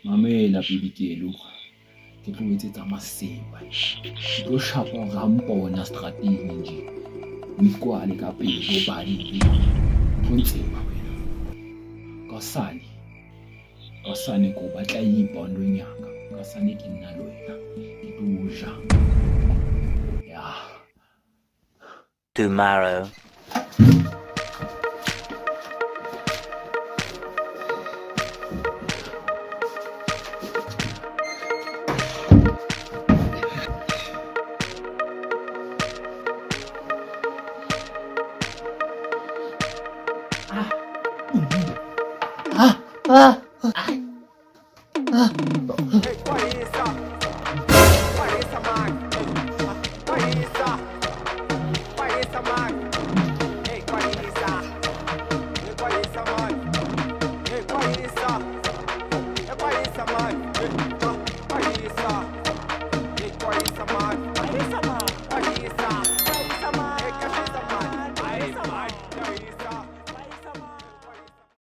Mamela Bibikelo, ke tlo etsetsa masepa. Ke tlo shapa hore ha mpona seterateng nje. O ikwale ka pele hobane tlo ntseba wena. Ka sane ko batla ipa ndonyaka. Ka sane ke nna le wena. Ke tlo ja. Ya. Tomorrow. Hey, quiet, stop.